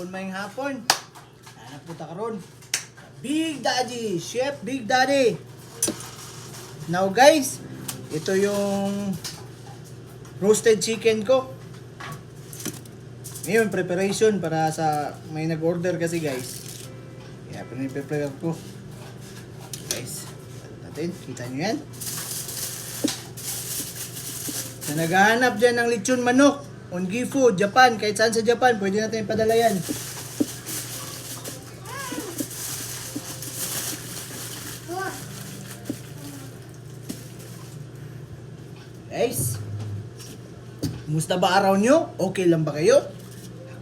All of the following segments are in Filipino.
mayang hapon. Napunta karon. Big Daddy, Chef Big Daddy. Now guys, ito yung roasted chicken ko. Ngayon, preparation para sa may nag-order kasi guys. Kaya prepare ko. Guys, natin, kita nyo yan. Sa naghahanap dyan ng lechon manok, Ongi Food, Japan, kahit saan sa Japan, pwede natin ipadala yan. Guys, kumusta ba araw nyo? Okay lang ba kayo?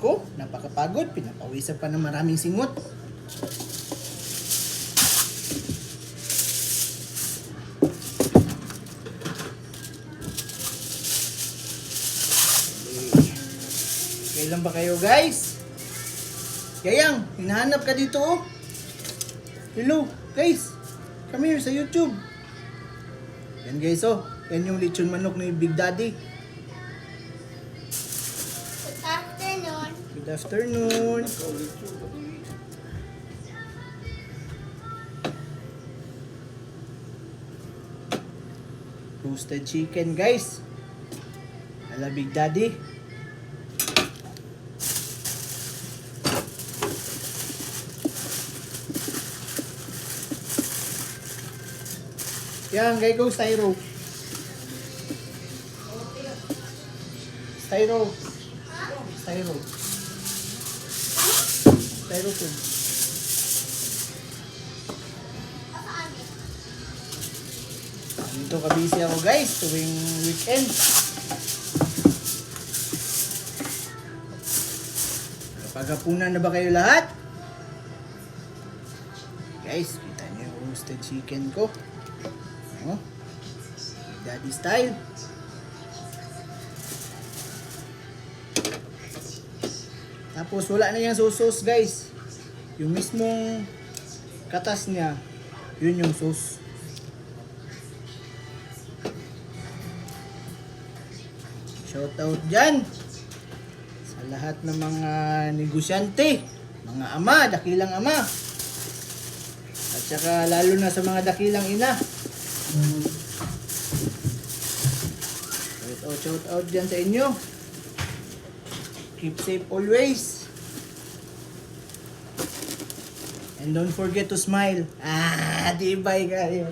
Ako, napakapagod, pinapawisan pa ng maraming singot. Okay lang ba kayo guys? Gayang, hinahanap ka dito oh. Hello guys, come here sa YouTube. Yan guys oh, yan yung lechon manok ni Big Daddy. Good afternoon. Roasted chicken guys. Ala Big Daddy. Yan, gay ko styro. Styro. Styro. Styrofoam. Dito kabisi ako guys tuwing weekend. Paghapunan na ba kayo lahat? Guys, kita niyo yung roasted chicken ko. Oh, Daddy style. Tapos wala na yung sauce guys. Yung mismong katas niya, yun yung sauce. Shout out dyan sa lahat ng mga negosyante, mga ama, dakilang ama. At saka lalo na sa mga dakilang ina. Shout out dyan sa inyo. Keep safe always. And don't forget to smile. Di ba kayo?